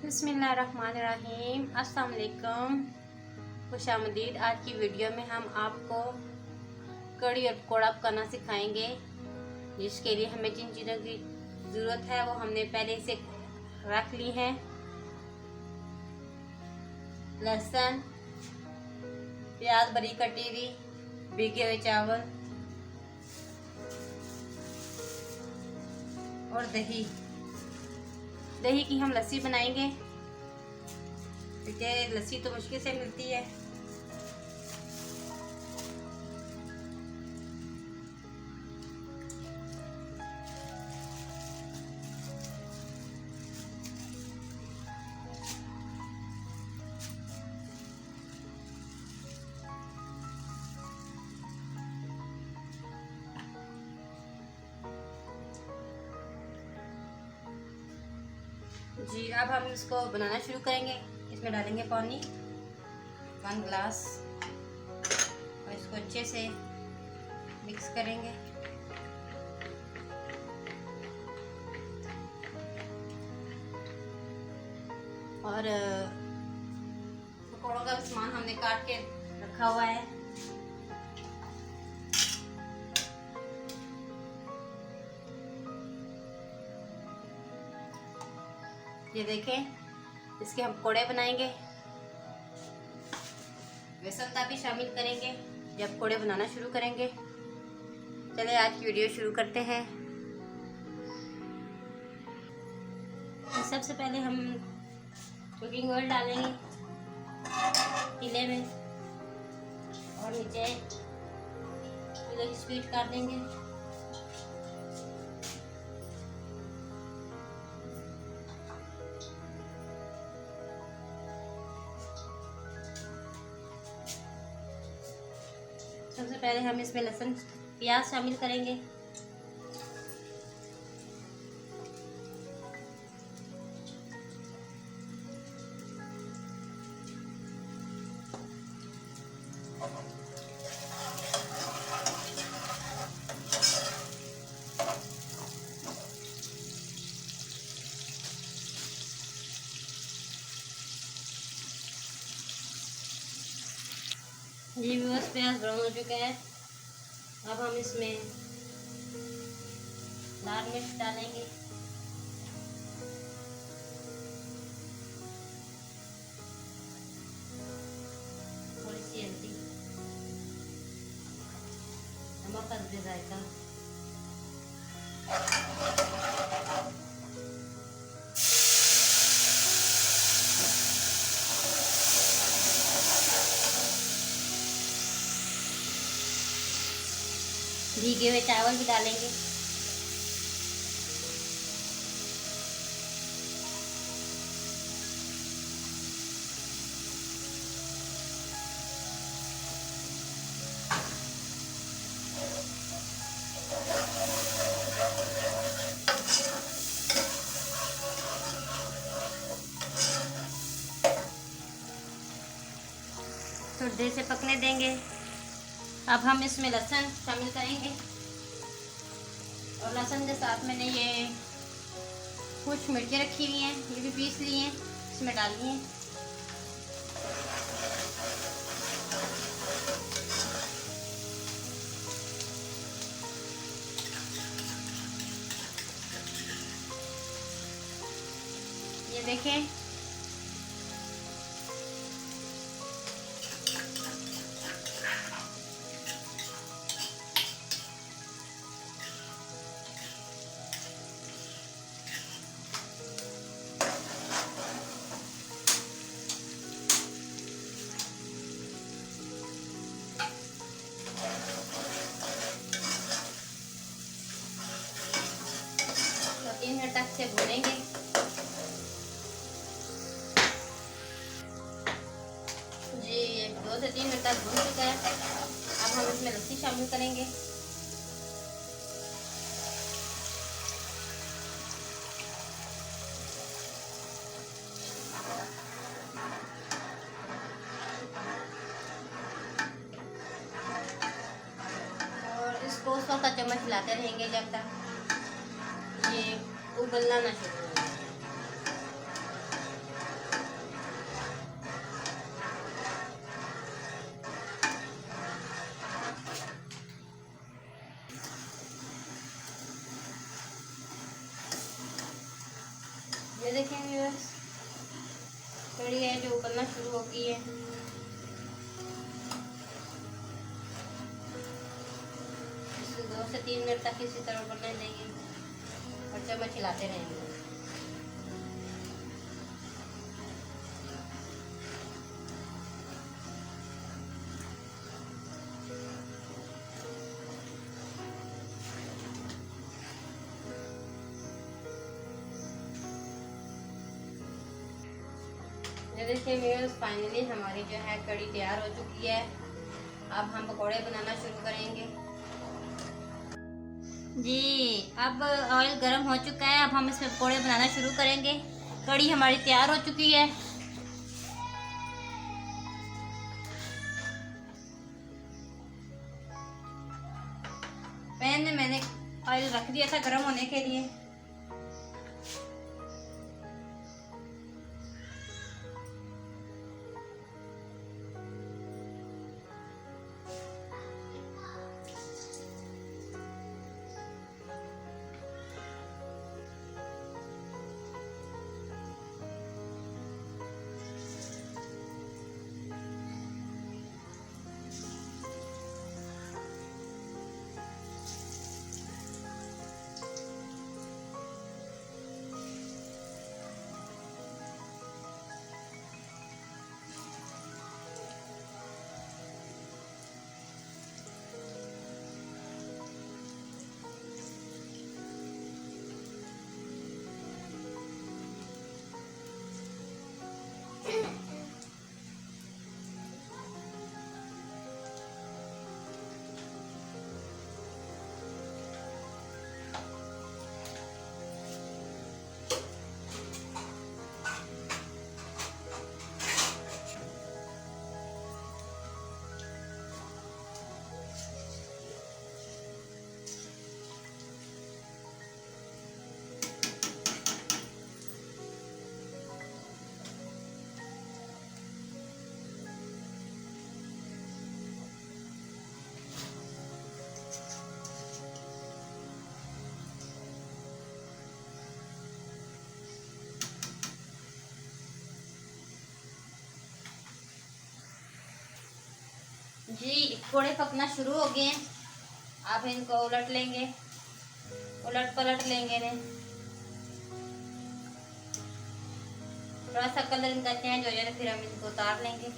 बिस्मिल्लाहिर्रहमानिर्रहीम। अस्सलाम वालेकुम, खुशामदीद। आज की वीडियो में हम आपको कड़ी और पकौड़ा पकाना सिखाएंगे, जिसके लिए हमें जिन चीज़ों की ज़रूरत है वो हमने पहले से रख ली हैं। लहसुन, प्याज बरी कटी हुई, भीगे हुए चावल और दही। दही की हम लस्सी बनाएंगे, क्योंकि लस्सी तो मुश्किल से मिलती है। जी, अब हम इसको बनाना शुरू करेंगे। इसमें डालेंगे पानी 1 गिलास और इसको अच्छे से मिक्स करेंगे। और पकौड़ों का सामान हमने काट के रखा हुआ है। ये देखें, इसके हम पकौड़े बनाएंगे। बेसन भी शामिल करेंगे जब पकौड़े बनाना शुरू करेंगे। चलिए आज की वीडियो शुरू करते हैं। सबसे पहले हम कुकिंग ऑयल डालेंगे पतीले में और नीचे की स्पीड कर देंगे। सबसे पहले हम इसमें लहसुन प्याज शामिल करेंगे। ये बस प्याज ब्राउन हो चुका है। अब हम इसमें लाल मिर्च डालेंगे, थोड़ी सी हल्दी, नमक का जायका, भीगे हुए चावल भी डालेंगे। थोड़ी देर से पकने देंगे। अब हम इसमें लहसुन शामिल करेंगे और लहसुन के साथ मैंने ये कुछ मिर्चें रखी हुई हैं, ये भी पीस ली हैं, इसमें डालनी है। ये देखें, तो 3 मिनट तक से भूनेंगे। जी, 2 से 3 मिनट तक भून चुका है। अब हम इसमें लस्सी शामिल करेंगे। और इसको उस वक्त चम्मच हिलाते रहेंगे जब तक ये उबलना ना शुरू हो। देखें व्यूअर्स, कड़ी है जो उबलना शुरू हो गई है। इसे 2 से 3 मिनट तक इसी तरह उबलने देंगे और चम्मच हिलाते रहेंगे। ये देखिए व्यूअर्स, फाइनली हमारी जो है कड़ी तैयार हो चुकी है। अब हम पकौड़े बनाना शुरू करेंगे। जी, अब ऑयल गर्म हो चुका है। अब हम इसमें पकौड़े बनाना शुरू करेंगे। कड़ी हमारी तैयार हो चुकी है। पैन में मैंने ऑयल रख दिया था गर्म होने के लिए। जी, पकौड़े पकना शुरू हो गए हैं। आप इनको उलट लेंगे, उलट पलट लेंगे ने। थोड़ा सा कलर इनका चेंज हो जाए फिर हम इनको उतार लेंगे।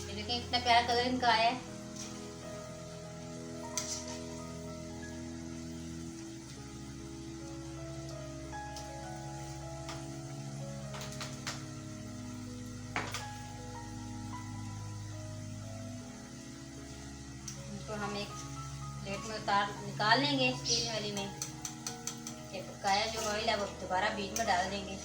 देखिए इतना प्यारा कलर इनका आया है। तो हम एक प्लेट में निकाल लेंगे स्टील वाली में। ये पकाया जो ऑयल है वो दोबारा बीच में डाल देंगे।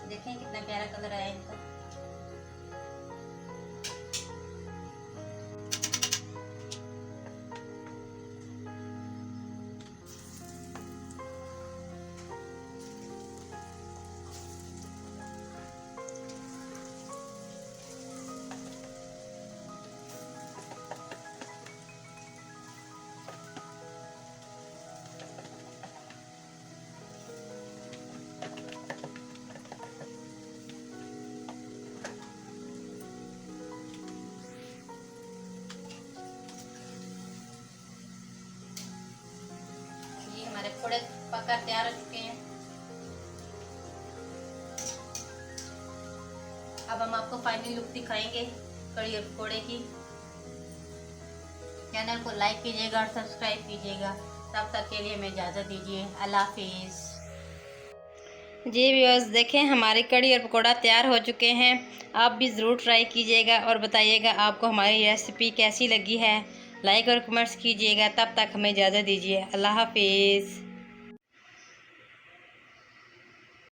देखें कितना प्यारा कलर आया इनका। हमारे पकौड़े पककर तैयार हो चुके हैं। अब हम आपको फाइनल लुक दिखाएंगे कड़ी और पकौड़े की। चैनल को लाइक कीजिएगा और सब्सक्राइब कीजिएगा। तब तक के लिए हमें इजाज़त दीजिए। अल्लाह हाफिज़। जी व्यूअर्स, देखें हमारी कड़ी और पकौड़ा तैयार हो चुके हैं। आप भी ज़रूर ट्राई कीजिएगा और बताइएगा आपको हमारी रेसिपी कैसी लगी है। लाइक और कमेंट्स कीजिएगा। तब तक हमें इजाज़त दीजिए। अल्लाह हाफिज़।